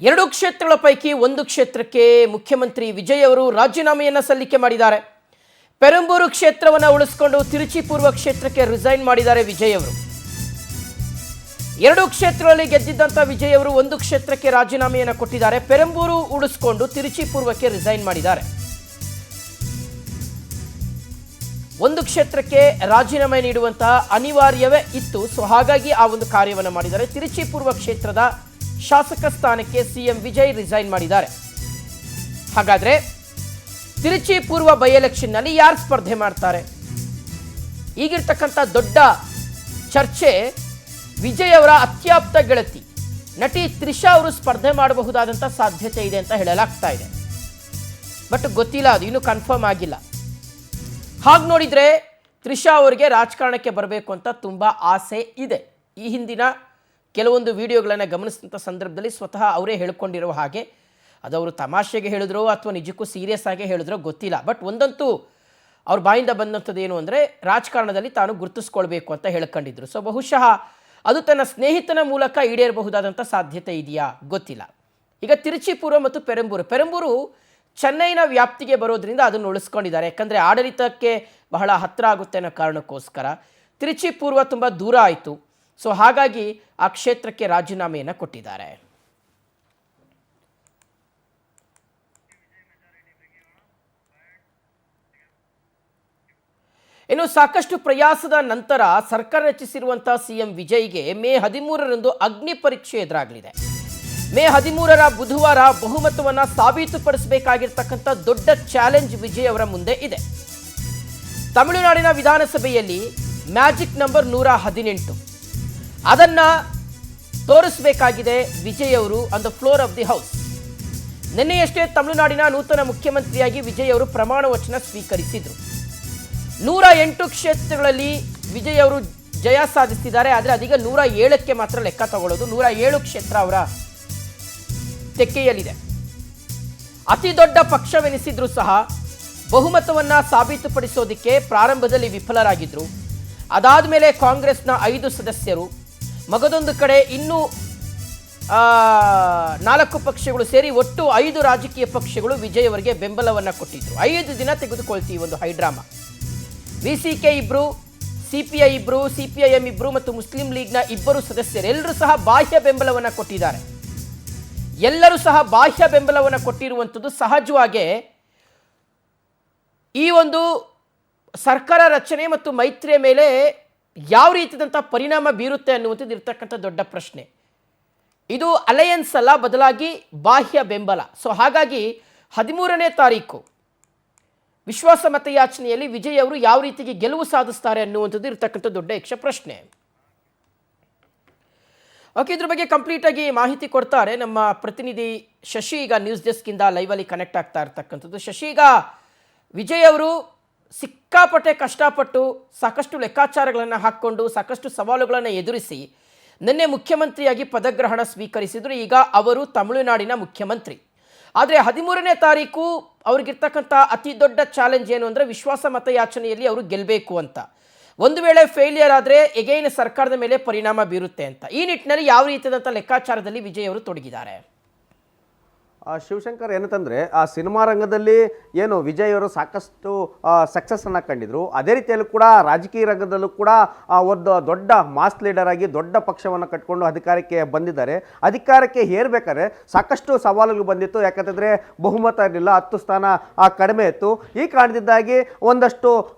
ಎರಡು ಕ್ಷೇತ್ರಗಳ ಪೈಕಿ ಒಂದು ಕ್ಷೇತ್ರಕ್ಕೆ ಮುಖ್ಯಮಂತ್ರಿ ವಿಜಯ್ ಅವರು ರಾಜೀನಾಮೆಯನ್ನು ಸಲ್ಲಿಕೆ ಮಾಡಿದ್ದಾರೆ. ಪೆರಂಬೂರು ಕ್ಷೇತ್ರವನ್ನು ಉಳಿಸಿಕೊಂಡು ತಿರುಚಿ ಪೂರ್ವ ಕ್ಷೇತ್ರಕ್ಕೆ ರಿಸೈನ್ ಮಾಡಿದ್ದಾರೆ ವಿಜಯ್ ಅವರು. ಎರಡು ಕ್ಷೇತ್ರಗಳಲ್ಲಿ ಗೆದ್ದಿದ್ದಂತ ವಿಜಯ್ ಅವರು ಒಂದು ಕ್ಷೇತ್ರಕ್ಕೆ ರಾಜೀನಾಮೆಯನ್ನು ಕೊಟ್ಟಿದ್ದಾರೆ. ಪೆರಂಬೂರು ಉಳಿಸಿಕೊಂಡು ತಿರುಚಿ ಪೂರ್ವಕ್ಕೆ ರಿಸೈನ್ ಮಾಡಿದ್ದಾರೆ. ಒಂದು ಕ್ಷೇತ್ರಕ್ಕೆ ರಾಜೀನಾಮೆ ನೀಡುವಂತಹ ಅನಿವಾರ್ಯವೇ ಇತ್ತು. ಸೊ ಹಾಗಾಗಿ ಆ ಒಂದು ಕಾರ್ಯವನ್ನು ಮಾಡಿದ್ದಾರೆ. ತಿರುಚಿ ಪೂರ್ವ ಕ್ಷೇತ್ರದ ಶಾಸಕ ಸ್ಥಾನಕ್ಕೆ ಸಿಎಂ ವಿಜಯ್ ರಿಸೈನ್ ಮಾಡಿದ್ದಾರೆ. ಹಾಗಾದ್ರೆ ತಿರುಚಿ ಪೂರ್ವ ಬೈ ಎಲೆಕ್ಷನ್ ನಲ್ಲಿ ಯಾರು ಸ್ಪರ್ಧೆ ಮಾಡ್ತಾರೆ? ಈಗಿರ್ತಕ್ಕಂಥ ದೊಡ್ಡ ಚರ್ಚೆ ವಿಜಯ್ ಅವರ ಅತ್ಯಾಪ್ತ ಗೆಳತಿ ನಟಿ ತ್ರಿಷಾ ಅವರು ಸ್ಪರ್ಧೆ ಮಾಡಬಹುದಾದಂಥ ಸಾಧ್ಯತೆ ಇದೆ ಅಂತ ಹೇಳಲಾಗ್ತಾ ಇದೆ. ಬಟ್ ಗೊತ್ತಿಲ್ಲ, ಅದು ಇನ್ನೂ ಕನ್ಫರ್ಮ್ ಆಗಿಲ್ಲ. ಹಾಗೆ ನೋಡಿದ್ರೆ ತ್ರಿಷಾ ಅವರಿಗೆ ರಾಜಕಾರಣಕ್ಕೆ ಬರಬೇಕು ಅಂತ ತುಂಬಾ ಆಸೆ ಇದೆ. ಈ ಹಿಂದಿನ ಕೆಲವೊಂದು ವಿಡಿಯೋಗಳನ್ನು ಗಮನಿಸಿದಂಥ ಸಂದರ್ಭದಲ್ಲಿ ಸ್ವತಃ ಅವರೇ ಹೇಳ್ಕೊಂಡಿರೋ ಹಾಗೆ, ಅದವರು ತಮಾಷೆಗೆ ಹೇಳಿದ್ರು ಅಥವಾ ನಿಜಕ್ಕೂ ಸೀರಿಯಸ್ ಆಗಿ ಹೇಳಿದ್ರೋ ಗೊತ್ತಿಲ್ಲ. ಬಟ್ ಒಂದಂತೂ ಅವ್ರ ಬಾಯಿಂದ ಬಂದಂಥದ್ದು ಏನು ಅಂದರೆ ರಾಜಕಾರಣದಲ್ಲಿ ತಾನು ಗುರುತಿಸ್ಕೊಳ್ಬೇಕು ಅಂತ ಹೇಳ್ಕೊಂಡಿದ್ರು. ಸೊ ಬಹುಶಃ ಅದು ತನ್ನ ಸ್ನೇಹಿತನ ಮೂಲಕ ಈಡೇರಬಹುದಾದಂಥ ಸಾಧ್ಯತೆ ಇದೆಯಾ ಗೊತ್ತಿಲ್ಲ. ಈಗ ತಿರುಚಿ ಪೂರ್ವ ಮತ್ತು ಪೆರಂಬೂರು ಚೆನ್ನೈನ ವ್ಯಾಪ್ತಿಗೆ ಬರೋದ್ರಿಂದ ಅದನ್ನು ಉಳಿಸ್ಕೊಂಡಿದ್ದಾರೆ. ಯಾಕಂದರೆ ಆಡಳಿತಕ್ಕೆ ಬಹಳ ಹತ್ತಿರ ಆಗುತ್ತೆ ಅನ್ನೋ ಕಾರಣಕ್ಕೋಸ್ಕರ. ತಿರುಚಿ ಪೂರ್ವ ತುಂಬ ದೂರ ಆಯಿತು. ಸೊ ಹಾಗಾಗಿ ಆ ಕ್ಷೇತ್ರಕ್ಕೆ ರಾಜೀನಾಮೆಯನ್ನು ಕೊಟ್ಟಿದ್ದಾರೆ. ಇನ್ನು ಸಾಕಷ್ಟು ಪ್ರಯಾಸದ ನಂತರ ಸರ್ಕಾರ ರಚಿಸಿರುವಂತಹ ಸಿಎಂ ವಿಜಯ್ಗೆ ಮೇ 13ರಂದು ಅಗ್ನಿ ಪರೀಕ್ಷೆ ಎದುರಾಗಲಿದೆ. ಮೇ 13ರ ಬುಧವಾರ ಬಹುಮತವನ್ನು ಸಾಬೀತುಪಡಿಸಬೇಕಾಗಿರ್ತಕ್ಕಂಥ ದೊಡ್ಡ ಚಾಲೆಂಜ್ ವಿಜಯ್ ಅವರ ಮುಂದೆ ಇದೆ. ತಮಿಳುನಾಡಿನ ವಿಧಾನಸಭೆಯಲ್ಲಿ ಮ್ಯಾಜಿಕ್ ನಂಬರ್ 118 ಅದನ್ನ ತೋರಿಸಬೇಕಾಗಿದೆ ವಿಜಯ್ ಅವರು on the floor of the house. ನಿನ್ನೆಯಷ್ಟೇ ತಮಿಳುನಾಡಿನ ನೂತನ ಮುಖ್ಯಮಂತ್ರಿಯಾಗಿ ವಿಜಯ್ ಅವರು ಪ್ರಮಾಣ ವಚನ ಸ್ವೀಕರಿಸಿದರು. 108 ಕ್ಷೇತ್ರಗಳಲ್ಲಿ ವಿಜಯ್ ಅವರು ಜಯ ಸಾಧಿಸಿದ್ದಾರೆ. ಆದರೆ ಅದೀಗ 107ಕ್ಕೆ ಮಾತ್ರ ಲೆಕ್ಕ ತಗೊಳ್ಳೋದು. 107 ಕ್ಷೇತ್ರ ಅವರ ತೆಕ್ಕೆಯಲ್ಲಿದೆ. ಅತಿ ದೊಡ್ಡ ಪಕ್ಷವೆನಿಸಿದ್ರೂ ಸಹ ಬಹುಮತವನ್ನು ಸಾಬೀತುಪಡಿಸೋದಕ್ಕೆ ಪ್ರಾರಂಭದಲ್ಲಿ ವಿಫಲರಾಗಿದ್ದರು. ಅದಾದ ಮೇಲೆ ಕಾಂಗ್ರೆಸ್ನ 5 ಸದಸ್ಯರು, ಮಗದೊಂದು ಕಡೆ ಇನ್ನೂ 4 ಪಕ್ಷಗಳು ಸೇರಿ ಒಟ್ಟು 5 ರಾಜಕೀಯ ಪಕ್ಷಗಳು ವಿಜಯ್ ಅವರಿಗೆ ಬೆಂಬಲವನ್ನು ಕೊಟ್ಟಿದ್ರು. 5 ದಿನ ತೆಗೆದುಕೊಳ್ತೀವಿ ಒಂದು ಹೈಡ್ರಾಮಾ. ವಿಸಿಕೆ 2, ಸಿಪಿಐ 2, ಸಿಪಿಐಎಂ 2 ಮತ್ತು ಮುಸ್ಲಿಂ ಲೀಗ್ನ 2 ಸದಸ್ಯರು ಎಲ್ಲರೂ ಸಹ ಬಾಹ್ಯ ಬೆಂಬಲವನ್ನು ಕೊಟ್ಟಿದ್ದಾರೆ. ಎಲ್ಲರೂ ಸಹ ಬಾಹ್ಯ ಬೆಂಬಲವನ್ನು ಕೊಟ್ಟಿರುವಂಥದ್ದು ಸಹಜವಾಗಿ ಈ ಒಂದು ಸರ್ಕಾರ ರಚನೆ ಮತ್ತು ಮೈತ್ರಿಯ ಮೇಲೆ ಯಾವ ರೀತಿಯಾದಂಥ ಪರಿಣಾಮ ಬೀರುತ್ತೆ ಅನ್ನುವಂಥದ್ದು ಇರ್ತಕ್ಕಂಥ ದೊಡ್ಡ ಪ್ರಶ್ನೆ. ಇದು ಅಲಯನ್ಸ್ ಅಲ್ಲ, ಬದಲಾಗಿ ಬಾಹ್ಯ ಬೆಂಬಲ. ಸೊ ಹಾಗಾಗಿ 13ನೇ ತಾರೀಕು ವಿಶ್ವಾಸ ಮತಯಾಚನೆಯಲ್ಲಿ ವಿಜಯ್ ಅವರು ಯಾವ ರೀತಿಗೆ ಗೆಲುವು ಸಾಧಿಸ್ತಾರೆ ಅನ್ನುವಂಥದ್ದು ಇರ್ತಕ್ಕಂಥ ದೊಡ್ಡ ಯಕ್ಷ ಪ್ರಶ್ನೆ. ಓಕೆ, ಇದ್ರ ಬಗ್ಗೆ ಕಂಪ್ಲೀಟ್ ಆಗಿ ಮಾಹಿತಿ ಕೊಡ್ತಾರೆ ನಮ್ಮ ಪ್ರತಿನಿಧಿ ಶಶಿ. ಈಗ ನ್ಯೂಸ್ ಡೆಸ್ಕಿಂದ ಲೈವಲ್ಲಿ ಕನೆಕ್ಟ್ ಆಗ್ತಾ ಇರ್ತಕ್ಕಂಥದ್ದು. ಶಶಿ, ಈಗ ವಿಜಯ್ ಅವರು ಸಿಕ್ಕಾಪಟ್ಟೆ ಕಷ್ಟಪಟ್ಟು ಸಾಕಷ್ಟು ಲೆಕ್ಕಾಚಾರಗಳನ್ನು ಹಾಕ್ಕೊಂಡು ಸಾಕಷ್ಟು ಸವಾಲುಗಳನ್ನು ಎದುರಿಸಿ ನಿನ್ನೆ ಮುಖ್ಯಮಂತ್ರಿಯಾಗಿ ಪದಗ್ರಹಣ ಸ್ವೀಕರಿಸಿದ್ರು. ಈಗ ಅವರು ತಮಿಳುನಾಡಿನ ಮುಖ್ಯಮಂತ್ರಿ. ಆದರೆ 13ನೇ ತಾರೀಕು ಅವ್ರಿಗಿರ್ತಕ್ಕಂಥ ಅತಿ ದೊಡ್ಡ ಚಾಲೆಂಜ್ ಏನು ಅಂದರೆ ವಿಶ್ವಾಸ ಮತಯಾಚನೆಯಲ್ಲಿ ಅವರು ಗೆಲ್ಲಬೇಕು ಅಂತ. ಒಂದು ವೇಳೆ ಫೇಲಿಯರ್ ಆದರೆ ಎಗೈನ್ ಸರ್ಕಾರದ ಮೇಲೆ ಪರಿಣಾಮ ಬೀರುತ್ತೆ ಅಂತ. ಈ ನಿಟ್ಟಿನಲ್ಲಿ ಯಾವ ರೀತಿಯಾದಂಥ ಲೆಕ್ಕಾಚಾರದಲ್ಲಿ ವಿಜಯ್ ಅವರು ತೊಡಗಿದ್ದಾರೆ? ಶಿವಶಂಕರ್, ಏನಂತಂದರೆ ಆ ಸಿನಿಮಾ ರಂಗದಲ್ಲಿ ಏನು ವಿಜಯ್ ಅವರು ಸಾಕಷ್ಟು ಸಕ್ಸಸ್ಸನ್ನು ಕಂಡಿದ್ರು, ಅದೇ ರೀತಿಯಲ್ಲೂ ಕೂಡ ರಾಜಕೀಯ ರಂಗದಲ್ಲೂ ಕೂಡ ಒಂದು ದೊಡ್ಡ ಮಾಸ್ ಲೀಡರ್ ಆಗಿ ದೊಡ್ಡ ಪಕ್ಷವನ್ನು ಕಟ್ಕೊಂಡು ಅಧಿಕಾರಕ್ಕೆ ಬಂದಿದ್ದಾರೆ. ಅಧಿಕಾರಕ್ಕೆ ಏರಬೇಕಾದ್ರೆ ಸಾಕಷ್ಟು ಸವಾಲುಗಳು ಬಂದಿತ್ತು. ಯಾಕಂತಂದರೆ ಬಹುಮತ ಇರಲಿಲ್ಲ, 10 ಸ್ಥಾನ ಕಡಿಮೆ ಇತ್ತು. ಈ ಕಾರಣದಿಂದಾಗಿ ಒಂದಷ್ಟು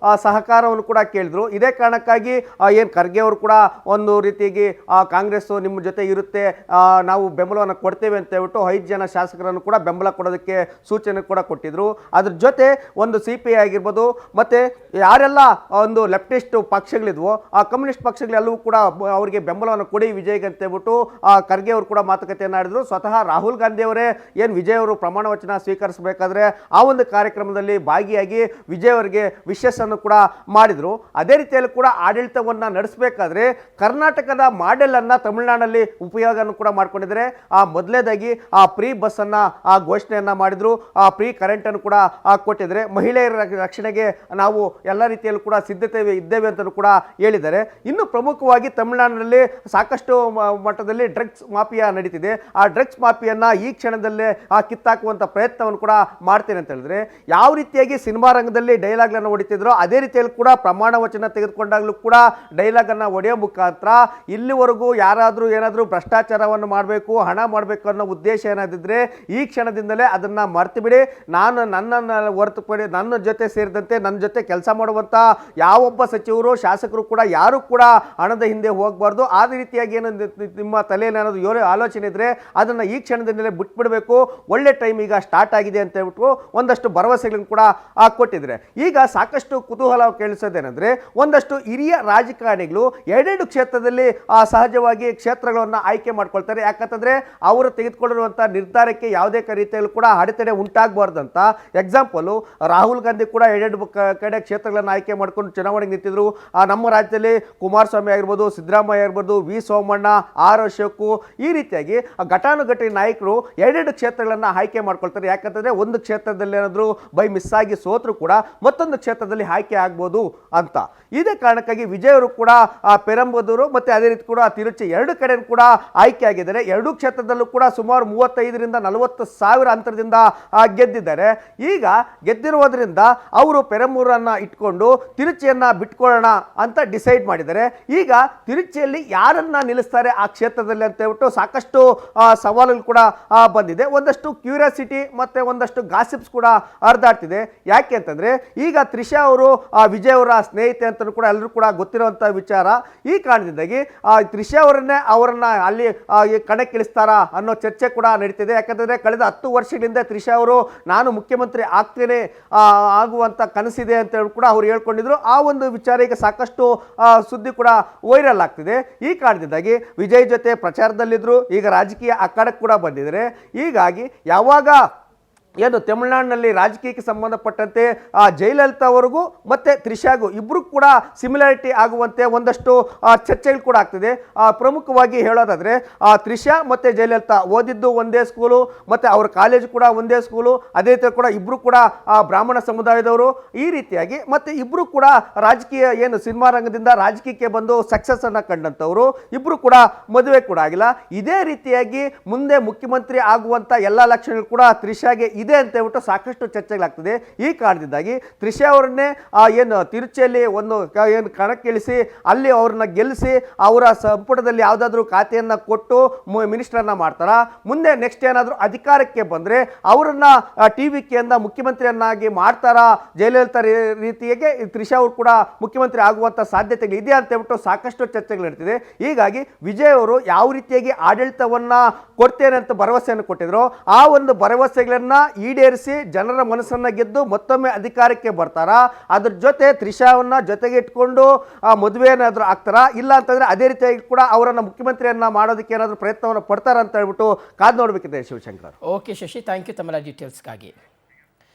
ಸಹಕಾರವನ್ನು ಕೂಡ ಕೇಳಿದ್ರು. ಇದೇ ಕಾರಣಕ್ಕಾಗಿ ಏನು ಖರ್ಗೆ ಅವರು ಕೂಡ ಒಂದು ರೀತಿಯಾಗಿ ಕಾಂಗ್ರೆಸ್ಸು ನಿಮ್ಮ ಜೊತೆ ಇರುತ್ತೆ, ನಾವು ಬೆಂಬಲವನ್ನು ಕೊಡ್ತೇವೆ ಅಂತ ಹೇಳ್ಬಿಟ್ಟು 5 ಜನ ಶಾಸಕರನ್ನು ಕೂಡ ಬೆಂಬಲ ಕೊಡೋದಕ್ಕೆ ಸೂಚನೆ ಕೂಡ ಕೊಟ್ಟಿದ್ರು. ಅದ್ರ ಜೊತೆ ಒಂದು ಸಿಪಿಐ ಆಗಿರ್ಬೋದು, ಮತ್ತೆ ಯಾರೆಲ್ಲ ಒಂದು ಲೆಫ್ಟಿಸ್ಟ್ ಪಕ್ಷಗಳಿದ್ವೋ ಆ ಕಮ್ಯುನಿಸ್ಟ್ ಪಕ್ಷಗಳೆಲ್ಲವೂ ಕೂಡ ಅವರಿಗೆ ಬೆಂಬಲವನ್ನು ಕೊಡಿ ವಿಜಯ್ಗೆ ಅಂತ ಹೇಳ್ಬಿಟ್ಟು ಖರ್ಗೆ ಅವರು ಕೂಡ ಮಾತುಕತೆಯನ್ನು ಆಡಿದ್ರು. ಸ್ವತಃ ರಾಹುಲ್ ಗಾಂಧಿ ಅವರೇ ಏನು ವಿಜಯ್ ಅವರು ಪ್ರಮಾಣ ವಚನ ಸ್ವೀಕರಿಸಬೇಕಾದ್ರೆ ಆ ಒಂದು ಕಾರ್ಯಕ್ರಮದಲ್ಲಿ ಭಾಗಿಯಾಗಿ ವಿಜಯ್ ಅವರಿಗೆ ವಿಶಸ್ಸನ್ನು ಕೂಡ ಮಾಡಿದ್ರು. ಅದೇ ರೀತಿಯಲ್ಲಿ ಕೂಡ ಆಡಳಿತವನ್ನು ನಡೆಸಬೇಕಾದ್ರೆ ಕರ್ನಾಟಕದ ಮಾಡೆಲ್ ಅನ್ನ ತಮಿಳುನಾಡಲ್ಲಿ ಉಪಯೋಗವನ್ನು ಕೂಡ ಮಾಡ್ಕೊಂಡಿದ್ದಾರೆ. ಮೊದಲನೇದಾಗಿ ಫ್ರೀ ಬಸ್ ಅನ್ನ ಆ ಘೋಷಣೆಯನ್ನ ಮಾಡಿದ್ರು. ಫ್ರೀ ಕರೆಂಟ್ ಅನ್ನು ಕೂಡ ಕೊಟ್ಟಿದ್ದಾರೆ. ಮಹಿಳೆಯರ ರಕ್ಷಣೆಗೆ ನಾವು ಎಲ್ಲ ರೀತಿಯಲ್ಲೂ ಕೂಡ ಸಿದ್ಧತೆ ಇದ್ದೇವೆ ಅಂತ ಕೂಡ ಹೇಳಿದ್ದಾರೆ. ಇನ್ನು ಪ್ರಮುಖವಾಗಿ ತಮಿಳುನಾಡಿನಲ್ಲಿ ಸಾಕಷ್ಟು ಮಟ್ಟದಲ್ಲಿ ಡ್ರಗ್ಸ್ ಮಾಫಿಯಾ ನಡೀತಿದೆ. ಆ ಡ್ರಗ್ಸ್ ಮಾಫಿಯನ್ನ ಈ ಕ್ಷಣದಲ್ಲೇ ಕಿತ್ತಾಕುವಂತ ಪ್ರಯತ್ನವನ್ನು ಕೂಡ ಮಾಡ್ತೇನೆ ಅಂತ ಹೇಳಿದ್ರೆ, ಯಾವ ರೀತಿಯಾಗಿ ಸಿನಿಮಾ ರಂಗದಲ್ಲಿ ಡೈಲಾಗ್ ಅನ್ನು ಹೊಡಿತಿದ್ರು ಅದೇ ರೀತಿಯಲ್ಲಿ ಕೂಡ ಪ್ರಮಾಣ ವಚನ ತೆಗೆದುಕೊಂಡಾಗಲೂ ಕೂಡ ಡೈಲಾಗ್ ಅನ್ನ ಹೊಡೆಯೋ ಮುಖಾಂತರ ಇಲ್ಲಿವರೆಗೂ ಯಾರಾದರೂ ಏನಾದರೂ ಭ್ರಷ್ಟಾಚಾರವನ್ನು ಮಾಡಬೇಕು, ಹಣ ಮಾಡಬೇಕು ಅನ್ನೋ ಉದ್ದೇಶ ಏನಾದಿದ್ರೆ ಈ ಕ್ಷಣದಿಂದಲೇ ಅದನ್ನ ಮರ್ತು ಬಿಡಿ. ನಾನು ನನ್ನನ್ನು ಹೊರತುಪಡಿ ನನ್ನ ಜೊತೆ ಸೇರಿದಂತೆ ನನ್ನ ಜೊತೆ ಕೆಲಸ ಮಾಡುವಂತ ಯಾವೊಬ್ಬ ಸಚಿವರು ಶಾಸಕರು ಕೂಡ ಯಾರು ಕೂಡ ಹಣದ ಹಿಂದೆ ಹೋಗಬಾರ್ದು. ಆದ ರೀತಿಯಾಗಿ ಏನು ನಿಮ್ಮ ತಲೆಯಲ್ಲಿ ಏನಾದ್ರು ಆಲೋಚನೆ ಇದ್ರೆ ಅದನ್ನ ಈ ಕ್ಷಣದಿಂದಲೇ ಬಿಟ್ಬಿಡಬೇಕು. ಒಳ್ಳೆ ಟೈಮ್ ಈಗ ಸ್ಟಾರ್ಟ್ ಆಗಿದೆ ಅಂತ ಹೇಳ್ಬಿಟ್ಟು ಒಂದಷ್ಟು ಭರವಸೆಗಳನ್ನು ಕೂಡ ಕೊಟ್ಟಿದ್ರೆ. ಈಗ ಸಾಕಷ್ಟು ಕುತೂಹಲ ಕೇಳಿಸೋದೇನೆಂದ್ರೆ, ಒಂದಷ್ಟು ಹಿರಿಯ ರಾಜಕಾರಣಿಗಳು ಎರಡೆರಡು ಕ್ಷೇತ್ರದಲ್ಲಿ ಸಹಜವಾಗಿ ಕ್ಷೇತ್ರಗಳನ್ನು ಆಯ್ಕೆ ಮಾಡ್ಕೊಳ್ತಾರೆ. ಯಾಕಂತಂದ್ರೆ ಅವರು ತೆಗೆದುಕೊಂಡಿರುವಂತಹ ನಿರ್ಧಾರಕ್ಕೆ ಯಾವುದೇ ರೀತಿಯಲ್ಲೂ ಕೂಡ ಅಡೆತಡೆ ಉಂಟಾಗಬಾರ್ದಂತ. ಎಕ್ಸಾಂಪಲ್, ರಾಹುಲ್ ಗಾಂಧಿ ಕೂಡ ಎರಡೆರಡು ಕಡೆ ಕ್ಷೇತ್ರಗಳನ್ನು ಆಯ್ಕೆ ಮಾಡ್ಕೊಂಡು ಚುನಾವಣೆಗೆ ನಿಂತಿದ್ರು. ನಮ್ಮ ರಾಜ್ಯದಲ್ಲಿ ಕುಮಾರಸ್ವಾಮಿ ಆಗಿರ್ಬೋದು, ಸಿದ್ದರಾಮಯ್ಯ ಆಗಿರ್ಬೋದು, ವಿ ಸೋಮಣ್ಣ, ಆರ್ ಅಶೋಕ್, ಈ ರೀತಿಯಾಗಿ ಘಟಾನುಘಟಿ ನಾಯಕರು ಎರಡೆರಡು ಕ್ಷೇತ್ರಗಳನ್ನು ಆಯ್ಕೆ ಮಾಡ್ಕೊಳ್ತಾರೆ. ಯಾಕಂತಂದ್ರೆ ಒಂದು ಕ್ಷೇತ್ರದಲ್ಲಿ ಏನಾದರೂ ಬೈ ಮಿಸ್ ಆಗಿ ಸೋತರು ಕೂಡ ಮತ್ತೊಂದು ಕ್ಷೇತ್ರದಲ್ಲಿ ಆಯ್ಕೆ ಆಗ್ಬೋದು ಅಂತ. ಇದೇ ಕಾರಣಕ್ಕಾಗಿ ವಿಜಯ್ ಅವರು ಕೂಡ ಪೆರಂಬದೂರು ಮತ್ತೆ ಅದೇ ರೀತಿ ಕೂಡ ತಿರುಚಿ ಎರಡು ಕಡೆ ಕೂಡ ಆಯ್ಕೆ ಆಗಿದ್ದಾರೆ. ಎರಡೂ ಕ್ಷೇತ್ರದಲ್ಲೂ ಕೂಡ ಸುಮಾರು 35,000 ರಿಂದ 40,000 ಅಂತರದಿಂದ ಗೆದ್ದಿದ್ದಾರೆ. ಈಗ ಗೆದ್ದಿರುವುದರಿಂದ ಅವರು ಪೆರಂಬೂರನ್ನ ಇಟ್ಕೊಂಡು ತಿರುಚಿಯನ್ನ ಬಿಟ್ಕೊಳ್ಳೋಣ ಅಂತ ಡಿಸೈಡ್ ಮಾಡಿದ್ದಾರೆ. ಈಗ ತಿರುಚಿಯಲ್ಲಿ ಯಾರನ್ನ ನಿಲ್ಲಿಸ್ತಾರೆ ಆ ಕ್ಷೇತ್ರದಲ್ಲಿ ಅಂತ ಹೇಳ್ಬಿಟ್ಟು ಸಾಕಷ್ಟು ಸವಾಲುಗಳು ಕೂಡ ಬಂದಿದೆ. ಒಂದಷ್ಟು ಕ್ಯೂರಿಯಾಸಿಟಿ ಮತ್ತೆ ಒಂದಷ್ಟು ಗಾಸಿಪ್ಸ್ ಕೂಡ ಹರಿದಾಡ್ತಿದೆ. ಯಾಕೆ ಅಂತಂದ್ರೆ, ಈಗ ತ್ರಿಷಾ ಅವರು ವಿಜಯ್ ಅವರ ಸ್ನೇಹಿತೆ ಅಂತ ಕೂಡ ಎಲ್ಲರೂ ಕೂಡ ಗೊತ್ತಿರುವಂತ ವಿಚಾರ. ಈ ಕಾರಣದಿಂದಾಗಿ ತ್ರಿಷಾ ಅವರನ್ನ ಅಲ್ಲಿ ಕಣಕ್ಕಿಳಿಸ್ತಾರಾ ಅನ್ನೋ ಚರ್ಚೆ ಕೂಡ ನಡೀತಿದೆ. ಯಾಕಂತಂದ್ರೆ ಕಳೆದ 10 ವರ್ಷಗಳಿಂದ ತ್ರಿಷಾ ಅವರು ನಾನು ಮುಖ್ಯಮಂತ್ರಿ ಆಗ್ತೇನೆ ಆಗುವಂತ ಕನಸಿದೆ ಅಂತ ಹೇಳಿ ಕೂಡ ಅವ್ರು ಹೇಳ್ಕೊಂಡಿದ್ರು. ಆ ಒಂದು ವಿಚಾರ ಈಗ ಸಾಕಷ್ಟು ಸುದ್ದಿ ಕೂಡ ವೈರಲ್ ಆಗ್ತಿದೆ. ಈ ಕಾರಣದಿಂದಾಗಿ ವಿಜಯ್ ಜೊತೆ ಪ್ರಚಾರದಲ್ಲಿದ್ರು, ಈಗ ರಾಜಕೀಯ ಅಖಾಡಕ್ಕೆ ಕೂಡ ಬಂದಿದ್ದಾರೆ. ಹೀಗಾಗಿ ಯಾವಾಗ ಏನು ತಮಿಳುನಾಡಿನಲ್ಲಿ ರಾಜಕೀಯಕ್ಕೆ ಸಂಬಂಧಪಟ್ಟಂತೆ ಜಯಲಲಿತಾ ಅವರಿಗೂ ಮತ್ತೆ ತ್ರಿಷಾಗೂ ಇಬ್ಬರು ಕೂಡ ಸಿಮಿಲಾರಿಟಿ ಆಗುವಂತೆ ಒಂದಷ್ಟು ಚರ್ಚೆಗಳು ಕೂಡ ಆಗ್ತಿದೆ. ಪ್ರಮುಖವಾಗಿ ಹೇಳೋದಾದ್ರೆ ತ್ರಿಷಾ ಮತ್ತೆ ಜಯಲಲಿತಾ ಓದಿದ್ದು ಒಂದೇ ಸ್ಕೂಲು, ಮತ್ತೆ ಅವರ ಕಾಲೇಜು ಕೂಡ ಒಂದೇ ಸ್ಕೂಲು, ಅದೇ ರೀತಿ ಕೂಡ ಇಬ್ಬರು ಕೂಡ ಬ್ರಾಹ್ಮಣ ಸಮುದಾಯದವರು. ಈ ರೀತಿಯಾಗಿ ಮತ್ತೆ ಇಬ್ಬರು ಕೂಡ ರಾಜಕೀಯ ಏನು ಸಿನಿಮಾ ರಂಗದಿಂದ ರಾಜಕೀಯಕ್ಕೆ ಬಂದು ಸಕ್ಸಸ್ ಅನ್ನ ಕಂಡಂತವರು, ಇಬ್ಬರು ಕೂಡ ಮದುವೆ ಕೂಡ ಆಗಿಲ್ಲ. ಇದೇ ರೀತಿಯಾಗಿ ಮುಂದೆ ಮುಖ್ಯಮಂತ್ರಿ ಆಗುವಂತ ಎಲ್ಲ ಲಕ್ಷಣಗಳು ಕೂಡ ತ್ರಿಷಾಗೆ ಇದೆ ಅಂತ ಹೇಳ್ಬಿಟ್ಟು ಸಾಕಷ್ಟು ಚರ್ಚೆಗಳಾಗ್ತದೆ. ಈ ಕಾರಣದಿಂದಾಗಿ ತ್ರಿಷಾ ಅವರನ್ನೇ ಏನು ತಿರುಚಿಯಲ್ಲಿ ಒಂದು ಏನು ಕಣಕ್ಕಿಳಿಸಿ ಅಲ್ಲಿ ಅವ್ರನ್ನ ಗೆಲ್ಲಿಸಿ ಅವರ ಸಂಪುಟದಲ್ಲಿ ಯಾವುದಾದ್ರೂ ಖಾತೆಯನ್ನ ಕೊಟ್ಟು ಮಿನಿಸ್ಟರ್ನ ಮಾಡ್ತಾರ. ಮುಂದೆ ನೆಕ್ಸ್ಟ್ ಏನಾದರೂ ಅಧಿಕಾರಕ್ಕೆ ಬಂದ್ರೆ ಅವರನ್ನ ಟಿವಿಕೆಯಿಂದ ಮುಖ್ಯಮಂತ್ರಿಯನ್ನಾಗಿ ಮಾಡ್ತಾರಾ, ಜಯಲಲಿತಾ ರೀತಿಯಾಗಿ ತ್ರಿಷಾ ಅವರು ಕೂಡ ಮುಖ್ಯಮಂತ್ರಿ ಆಗುವಂತ ಸಾಧ್ಯತೆಗಳು ಇದೆ ಅಂತ ಹೇಳ್ಬಿಟ್ಟು ಸಾಕಷ್ಟು ಚರ್ಚೆಗಳು ನಡೀತಿದೆ. ಹೀಗಾಗಿ ವಿಜಯ್ ಅವರು ಯಾವ ರೀತಿಯಾಗಿ ಆಡಳಿತವನ್ನ ಕೊಡ್ತೇನೆ ಅಂತ ಭರವಸೆಯನ್ನು ಕೊಟ್ಟಿದ್ರು, ಆ ಒಂದು ಭರವಸೆಗಳನ್ನ ಈಡೇರಿಸಿ ಜನರ ಮನಸ್ಸನ್ನ ಗೆದ್ದು ಮತ್ತೊಮ್ಮೆ ಅಧಿಕಾರಕ್ಕೆ ಬರ್ತಾರಾ, ಅದ್ರ ಜೊತೆ ತ್ರಿಷಾವನ್ನ ಜೊತೆಗೆ ಇಟ್ಕೊಂಡು ಮದುವೆ ಏನಾದರೂ ಆಗ್ತಾರಾ, ಇಲ್ಲ ಅಂತಂದ್ರೆ ಅದೇ ರೀತಿಯಾಗಿ ಕೂಡ ಅವರನ್ನ ಮುಖ್ಯಮಂತ್ರಿಯನ್ನ ಮಾಡೋದಕ್ಕೆ ಏನಾದರೂ ಪ್ರಯತ್ನವನ್ನು ಪಡ್ತಾರ ಅಂತ ಹೇಳ್ಬಿಟ್ಟು ಕಾದು ನೋಡ್ಬೇಕಿದೆ Shivashankar. Okay Shashi, thank you ತಮ್ಮೆಲ್ಲ ಡೀಟೇಲ್ಸ್ಗಾಗಿ.